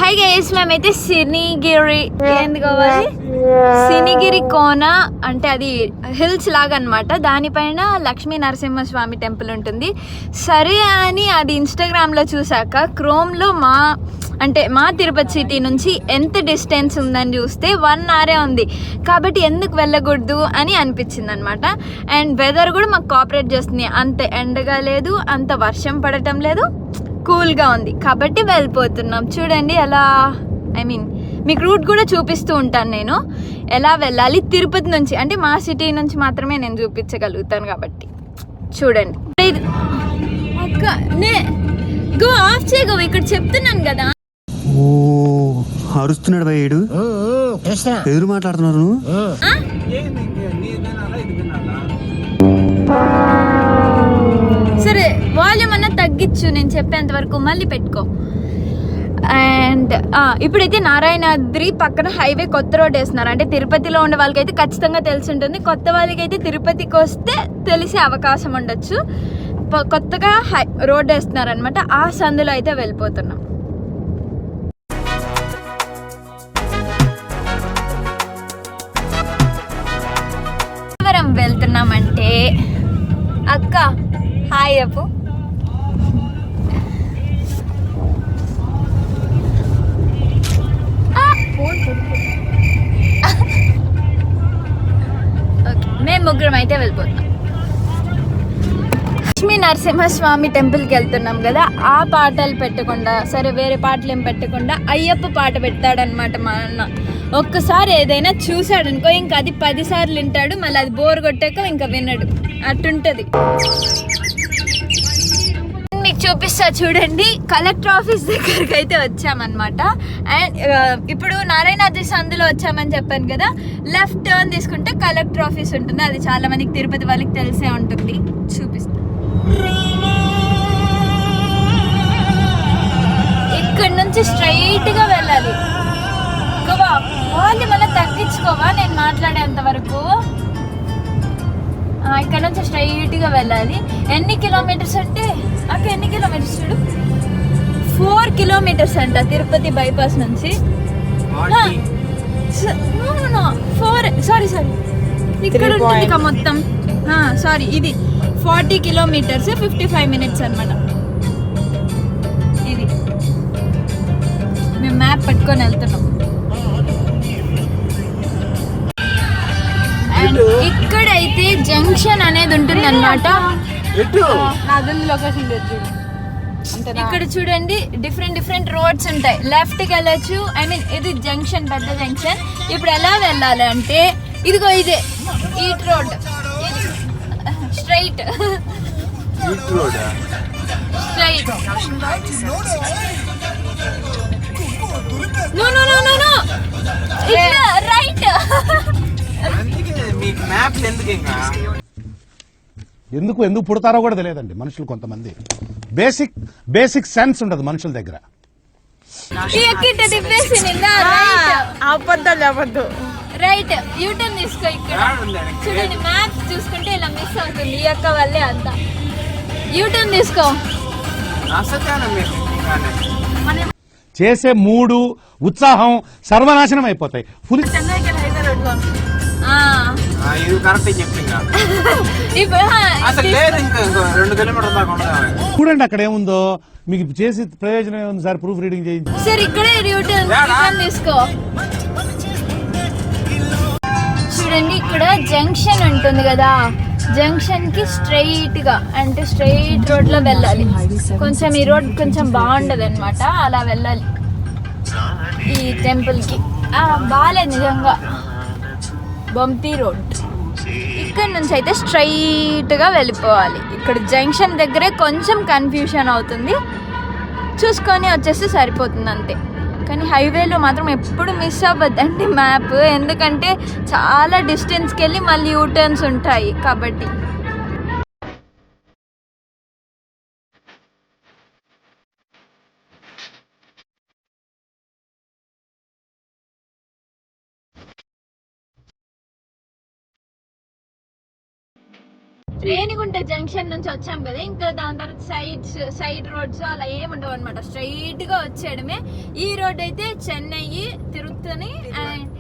Hi guys, మేమైతే సినిగిరి సినిగిరి కోన అంటే అది హిల్స్ లాగా అనమాట. దానిపైన లక్ష్మీ నరసింహస్వామి టెంపుల్ ఉంటుంది. సరే అని అది ఇన్స్టాగ్రామ్లో చూసాక క్రోమ్లో మా తిరుపతి సిటీ నుంచి ఎంత డిస్టెన్స్ ఉందని చూస్తే 1 hour ఉంది. కాబట్టి ఎందుకు వెళ్ళకూడదు అని అనిపించింది అనమాట. అండ్ వెదర్ కూడా మాకు కోఆపరేట్ చేస్తుంది. అంత ఎండగా లేదు, అంత వర్షం పడటం లేదు, కూల్గా ఉంది. కాబట్టి వెళ్ళిపోతున్నాం. చూడండి ఎలా, మీకు రూట్ కూడా చూపిస్తూ ఉంటాను నేను ఎలా వెళ్ళాలి తిరుపతి నుంచి. అంటే మా సిటీ నుంచి మాత్రమే నేను చూపించగలుగుతాను కాబట్టి చూడండి. గో ఆఫ్ చేయగో, ఇక్కడ చెప్తున్నాను కదా. ఓ అరుస్తున్నాడు భయ్యుడు, ఎదురు మాట్లాడుతున్నారు. సరే వాల్యూమ్ అన్నా తగ్గించు, నేను చెప్పేంత వరకు మళ్ళీ పెట్టుకో. అండ్ ఇప్పుడైతే నారాయణాద్రి పక్కన హైవే కొత్త రోడ్ వేస్తున్నారు. అంటే తిరుపతిలో ఉండే వాళ్ళకైతే ఖచ్చితంగా తెలిసి ఉంటుంది. కొత్త వాళ్ళకైతే తిరుపతికి వస్తే తెలిసే అవకాశం ఉండొచ్చు. కొత్తగా రోడ్ వేస్తున్నారు అనమాట. ఆ సందులో అయితే వెళ్ళిపోతున్నాం. వెళ్తున్నామంటే అక్క హాయ్ అప్పు. మేము ముగ్గురం అయితే వెళ్ళిపోతున్నాం. లక్ష్మీ నరసింహస్వామి టెంపుల్కి వెళ్తున్నాం కదా, ఆ పాటలు పెట్టకుండా, సరే వేరే పాటలు ఏం పెట్టకుండా అయ్యప్ప పాట పెట్టాడనమాట మా అన్న. ఒక్కసారి ఏదైనా చూసాడు అనుకో, ఇంకా అది 10 సార్లు వింటాడు. మళ్ళీ అది బోర్ కొట్టాక ఇంకా వినడు, అట్టుంటది. మీకు చూపిస్తా చూడండి. కలెక్టర్ ఆఫీస్ దగ్గరికి అయితే వచ్చామన్నమాట. అండ్ ఇప్పుడు నారాయణాద్రి సందులో వచ్చామని చెప్పాను కదా, లెఫ్ట్ టర్న్ తీసుకుంటే కలెక్టర్ ఆఫీస్ ఉంటుంది. అది చాలా మందికి తిరుపతి వాళ్ళకి తెలిసే ఉంటుంది. చూపిస్తా. ఇక్కడ నుంచి స్ట్రైట్ గా వెళ్ళాలి. వాళ్ళు మళ్ళీ తగ్గించుకోవా నేను మాట్లాడేంత వరకు. ఇక్కడ నుంచి స్ట్రైట్ గా వెళ్ళాలి. ఎన్ని కిలోమీటర్స్ అంటే అక్క, ఎన్ని కిలోమీటర్స్ చూడు, 4 kilometers అంట తిరుపతి బైపాస్ నుంచి. 4 సారీ ఇక్కడ ఉంటుంది మొత్తం. సారీ, ఇది 40 kilometers 55 minutes అనమాట. ఇది మేము మ్యాప్ పట్టుకొని వెళ్తున్నాం. అండ్ ఇక్కడైతే జంక్షన్ అనేది ఉంటుంది అనమాట. ఇక్కడ చూడండి డిఫరెంట్ రోడ్స్ ఉంటాయి. లెఫ్ట్ కి వెళ్ళచ్చు. ఇది జంక్షన్, పెద్ద జంక్షన్. ఇప్పుడు ఎలా వెళ్ళాలి అంటే ఇదిగో ఇదే ఈట్ రోడ్, స్ట్రైట్ రైట్. ఎందుకు పుడతారో కూడా తెలియదండి మనుషులు. కొంతమంది బేసిక్ సెన్స్ ఉండదు మనుషుల దగ్గర. రైట్ యూటర్న్ తీసుకో. ఇక్కడ చూడండి మ్యాప్ చూసుకుంటే ఇలా మిస్ అవుతుంది. ఈ యొక్క వల్లే అంతా. యూటర్న్ తీసుకో. చేసే మూడు ఉత్సాహం సర్వనాశనం అయిపోతాయి. చూడండి అక్కడ ఏముందో, మీకు చేసి ప్రయోజనం ఏముంది సార్? ప్రూఫ్ రీడింగ్ చేయండి సార్. ఇక్కడే యూటర్న్ తీసుకో. చూడండి ఇక్కడ జంక్షన్ ఉంటుంది కదా, జంక్షన్ కి స్ట్రైట్ గా అంటే స్ట్రైట్ రోడ్ లో వెళ్ళాలి. కొంచెం ఈ రోడ్ కొంచెం బాగుండదు అనమాట, అలా వెళ్ళాలి ఈ టెంపుల్ కి. బాగాలేదు నిజంగా, బంపీ రోడ్. ఇక్కడ నుంచి అయితే స్ట్రైట్ గా వెళ్ళిపోవాలి. ఇక్కడ జంక్షన్ దగ్గరే కొంచెం కన్ఫ్యూషన్ అవుతుంది, చూసుకొని వచ్చేస్తే సరిపోతుంది అంతే. కానీ హైవేలో మాత్రం ఎప్పుడు మిస్ అవ్వద్దండి మ్యాప్, ఎందుకంటే చాలా డిస్టెన్స్కి వెళ్ళి మళ్ళీ యూటర్న్స్ ఉంటాయి కాబట్టి. రేణిగుంట జంక్షన్ నుంచి వచ్చాం కదా, ఇంకా దాని తర్వాత సైడ్ రోడ్స్ అలా ఏమి ఉండవు అనమాట. స్ట్రైట్ గా వచ్చేయడమే. ఈ రోడ్ అయితే చెన్నై, తిరుత్తని అండ్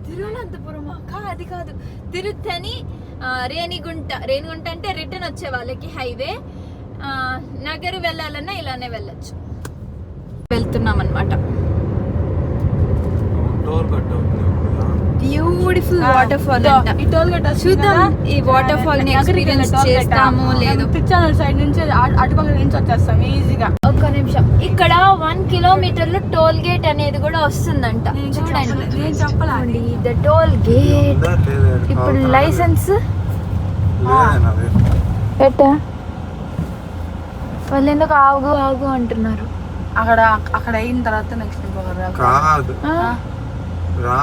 తిరువనంతపురం అది కాదు, తిరుత్తని, రేణిగుంట అంటే రిటర్న్ వచ్చే వాళ్ళకి హైవే. నగరు వెళ్ళాలన్నా ఇలానే వెళ్ళొచ్చు. వెళ్తున్నాం అనమాట. బ్యూటిఫుల్ వాటర్ ఫాల్ అంట. చూద్దాం ఈ వాటర్ ఫాల్ ని ఎక్స్పీరియన్స్ చేస్తామో లేదో. పిచ్చానల్ సైడ్ నుంచి అటుపక్క నుంచి వచ్చేస్తాం ఈజీగా. ఒక్క నిమిషం, ఇక్కడ 1 కిలోమీటర్లు టోల్ గేట్ అనేది కూడా వస్తుందంట. చూడండి, నేను చెప్పాలి ద టోల్ గేట్. ఇప్పుడు లైసెన్స్ ఎట్టా వాళ్ళు ఎందుకు ఆగు ఆగు అంటున్నారు? అక్కడ అయిన తర్వాత నెక్స్ట్ కాదు రా.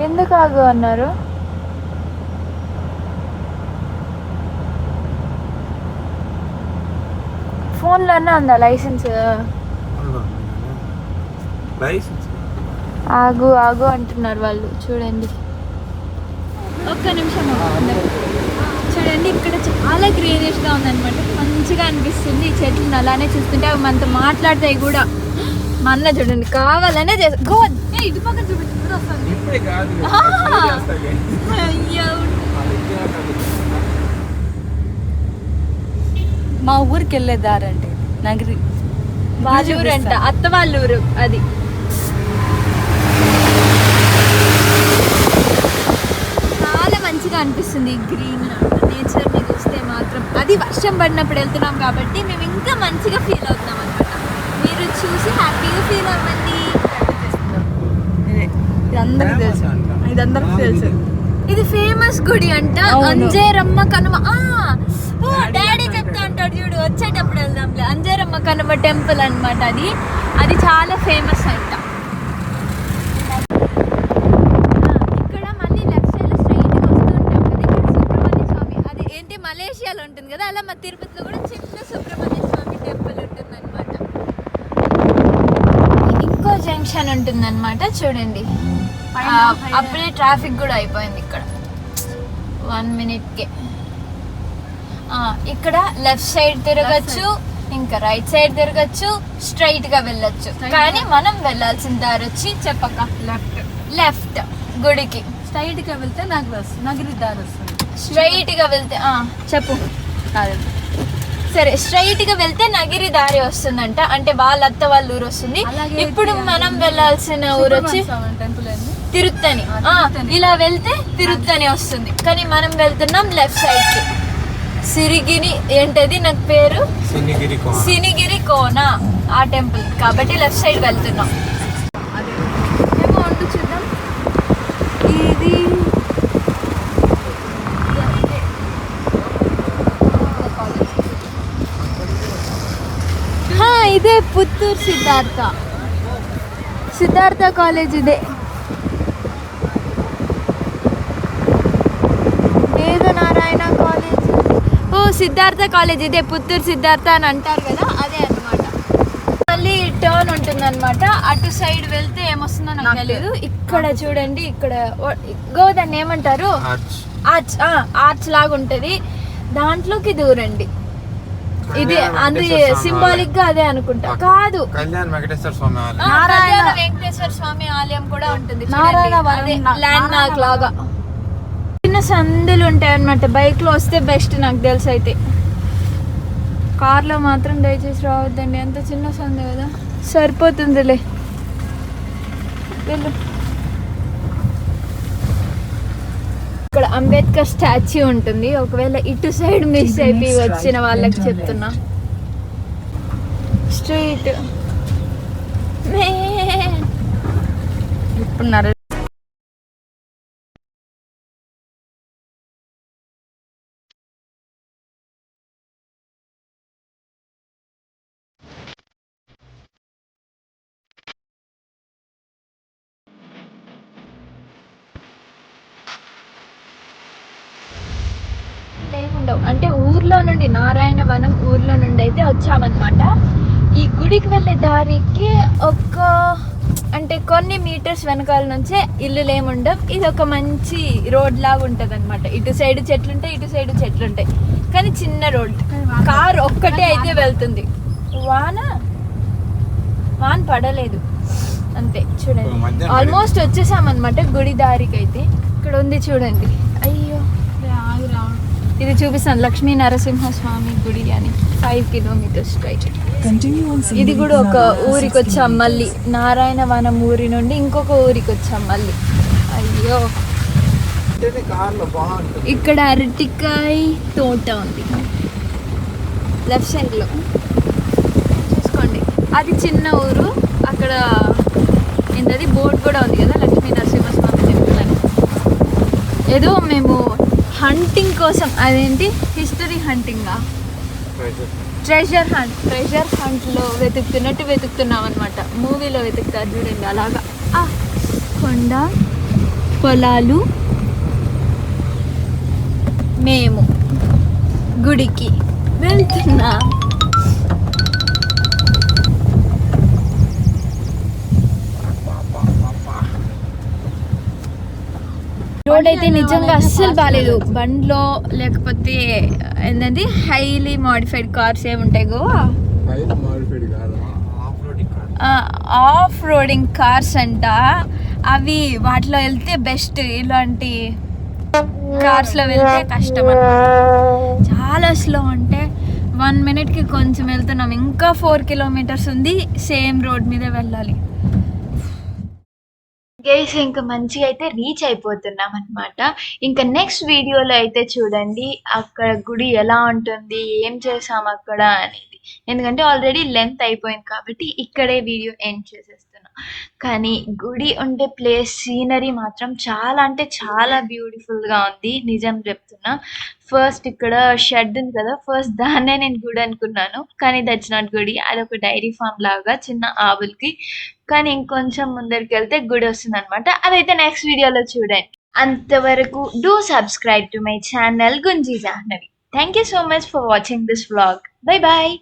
ఎందుకు ఆగు అన్నారు? ఫోన్లోనే ఉందా లైసెన్స్? లైసెన్స్ ఆగు ఆగు అంటున్నారు వాళ్ళు. చూడండి, ఒక్క నిమిషం చూడండి, ఇక్కడ చాలా గ్రీనిష్ గా ఉందన్నమాట. మంచిగా అనిపిస్తుంది ఈ చెట్లను అలానే చూస్తుంటే. అవి మనతో మాట్లాడతాయి కూడా. మా అన్న చూడండి కావాలనే ఇటు పక్కన చూపించి ఇప్పుడే కాదు మా ఊరికి వెళ్ళే దారి అంటే నగరి వాళ్ళ ఊరు అంట, అత్త వాళ్ళ ఊరు అది. చాలా మంచిగా అనిపిస్తుంది ఈ గ్రీన్ నేచర్ ని చూస్తే మాత్రం. అది వర్షం పడినప్పుడు వెళ్తున్నాం కాబట్టి మేము ఇంకా మంచిగా ఫీల్ అవుతున్నాం అనమాట. మీరు చూసి హ్యాపీగా ఫీల్ అవ్వండి. ఇదందరికి తెలుసు. ఇది ఫేమస్ గుడి అంట, అంజేరమ్మ కనుమ. డాడీ చెప్తా అంటాడు చూడు, వచ్చేటప్పుడు వెళ్దాంలే. అంజేరమ్మ కనుమ టెంపుల్ అన్నమాట అది. అది చాలా ఫేమస్ అంట. ఇక్కడ మళ్ళీ లెఫ్ట్ సైడ్ లో స్ట్రైట్ గా వస్తుంటాం కదా, ఇక్కడ సుబ్రహ్మణ్య స్వామి అది ఏంటి మలేషియాలో ఉంటుంది కదా, అలా మా తిరుపతిలో కూడా చిన్న సుబ్రహ్మణ్య స్వామి టెంపుల్ ఉంటుంది అనమాట. ఇంకో జంక్షన్ ఉంటుంది అనమాట. చూడండి, అప్పుడే ట్రాఫిక్ కూడా అయిపోయింది ఇక్కడ 1 minute. ఇక్కడ లెఫ్ట్ సైడ్ తిరగచ్చు, ఇంకా రైట్ సైడ్ తిరగచ్చు, స్ట్రైట్ గా వెళ్ళొచ్చు. కానీ మనం వెళ్ళాల్సిన దారి వచ్చి చెప్పక లెఫ్ట్ గుడికి. స్ట్రైట్ గా వెళ్తే నగరి దారి వస్తుంది. స్ట్రైట్ గా వెళ్తే చెప్పు. సరే, స్ట్రైట్ గా వెళ్తే నగిరి దారి వస్తుందంట. అంటే వాళ్ళ అత్త వాళ్ళ ఊరు వస్తుంది. ఇప్పుడు మనం వెళ్ళాల్సిన ఊరు వచ్చి తిరుత్తని. ఇలా వెళ్తే తిరుత్తని వస్తుంది. కానీ మనం వెళ్తున్నాం లెఫ్ట్ సైడ్ కి. సిరిగిరి ఏంటది నాకు పేరు, సినిగిరి కోన ఆ టెంపుల్ కాబట్టి లెఫ్ట్ సైడ్ వెళ్తున్నాం. ఏమో ఉండు చూద్దాం. ఇది ఇదే పుత్తూరు సిద్ధార్థ కాలేజ్. ఇదే నారాయణ కాలేజ్. సిద్ధార్థ కాలేజ్ ఇదే, పుత్తూరు సిద్ధార్థ అని అంటారు కదా, అదే అన్నమాట. మళ్ళీ టర్న్ ఉంటుంది అనమాట. అటు సైడ్ వెళ్తే ఏమొస్తుందో నాకు తెలియదు. ఇక్కడ చూడండి, ఇక్కడ గోదాన్ని ఏమంటారు, ఆర్చ్ లాగా ఉంటది, దాంట్లోకి దూరండి. ఇది అది సింబాలిక్ గా అదే అనుకుంటా. కాదు, కళ్యాణ్ వెంకటేశ్వర స్వామి ఆలయం, నారాయణ వెంకటేశ్వర స్వామి ఆలయం కూడా ఉంటుంది. ల్యాండ్ మార్క్ లాగా చిన్న సందులు ఉంటాయి అన్నమాట. బైక్ లో వస్తే బెస్ట్ నాకు తెలిసి. అయితే కార్ లో మాత్రం దయచేసి రావద్దండి, ఎంత చిన్న సందు కదా, సరిపోతుందిలే. వెళ్ళు. ఇక్కడ అంబేద్కర్ స్టాచ్యూ ఉంటుంది. ఒకవేళ ఇటు సైడ్ మిస్ అయిపోయి వచ్చిన వాళ్ళకి చెప్తున్నా, స్ట్రీట్ ఇప్పుడు ఉండవు. అంటే ఊర్లో నుండి, నారాయణవనం ఊర్లో నుండి అయితే వచ్చామన్నమాట. ఈ గుడికి వెళ్ళే దారికి అంటే కొన్ని మీటర్స్ వెనకాల నుంచే ఇల్లులు ఏముండవు. ఇది ఒక మంచి రోడ్ లాగా ఉంటుంది అనమాట. ఇటు సైడ్ చెట్లుంటాయి, ఇటు సైడ్ చెట్లుంటాయి, కానీ చిన్న రోడ్. కార్ ఒక్కటే అయితే వెళ్తుంది. వాన పడలేదు అంతే. చూడండి ఆల్మోస్ట్ వచ్చేసామన్నమాట గుడి దారికి అయితే. ఇక్కడ ఉంది చూడండి. అయ్యో ఇది చూపిస్తాను, లక్ష్మీ నరసింహస్వామి గుడి అని. 5 కిలోమీటర్స్ స్ట్రైట్. ఇది కూడా ఒక ఊరికి వచ్చాం మళ్ళీ. నారాయణవనం ఊరి నుండి ఇంకొక ఊరికి వచ్చాం మళ్ళీ. అయ్యో ఇక్కడ అరటికాయ తోట ఉంది లెఫ్ట్ సైడ్లో చూసుకోండి. అది చిన్న ఊరు. అక్కడ ఏంటది బోర్డు కూడా ఉంది కదా, లక్ష్మీ నరసింహస్వామి టెంపుల్ అని. ఏదో మేము హంటింగ్ కోసం, అదేంటి హిస్టరీ హంటింగా, ట్రెజర్ హంట్లో వెతుకుతున్నాం అనమాట. మూవీలో వెతుకుతారు చూడండి అలాగా. కొండ పొలాలు, మేము గుడికి వెళ్తున్నా. రోడ్ అయితే నిజంగా అస్సలు బాగాలేదు. బండ్లో లేకపోతే ఏంటంటే హైలీ మాడిఫైడ్ కార్స్ ఏముంటాయి గోవా, ఆఫ్ రోడింగ్ కార్స్ అంట. అవి వాటిలో వెళ్తే బెస్ట్. ఇలాంటి కార్స్లో వెళ్తే కష్టం అన్నమాట. చాలా స్లో. అంటే 1 మినిట్కి కొంచెం వెళ్తున్నాం. ఇంకా 4 కిలోమీటర్స్ ఉంది. సేమ్ రోడ్ మీద వెళ్ళాలి. గైస్ ఇంకా మంచిగా అయితే రీచ్ అయిపోతున్నాం అనమాట. ఇంకా నెక్స్ట్ వీడియోలో అయితే చూడండి అక్కడ గుడి ఎలా ఉంటుంది, ఏం చేసాం అక్కడ అనేది. ఎందుకంటే ఆల్రెడీ లెంత్ అయిపోయింది కాబట్టి ఇక్కడే వీడియో ఎండ్ చేసేస్తున్నా. కానీ గుడి ఉండే ప్లేస్ సీనరీ మాత్రం చాలా అంటే చాలా బ్యూటిఫుల్గా ఉంది. నిజం చెప్తున్నా. ఫస్ట్ ఇక్కడ షెడ్ ఉంది కదా, ఫస్ట్ దాన్నే నేను గుడి అనుకున్నాను. కానీ దట్స్ నాట్ గుడి, అదొక డైరీ ఫామ్ లాగా చిన్న ఆవులకి. కానీ ఇంకొంచెం ముందరికి వెళ్తే గుడి వస్తుంది అనమాట. అదైతే నెక్స్ట్ వీడియోలో చూడండి. అంతవరకు do subscribe to my channel Gunji Jahnavi. Thank you so much for watching this vlog. Bye bye.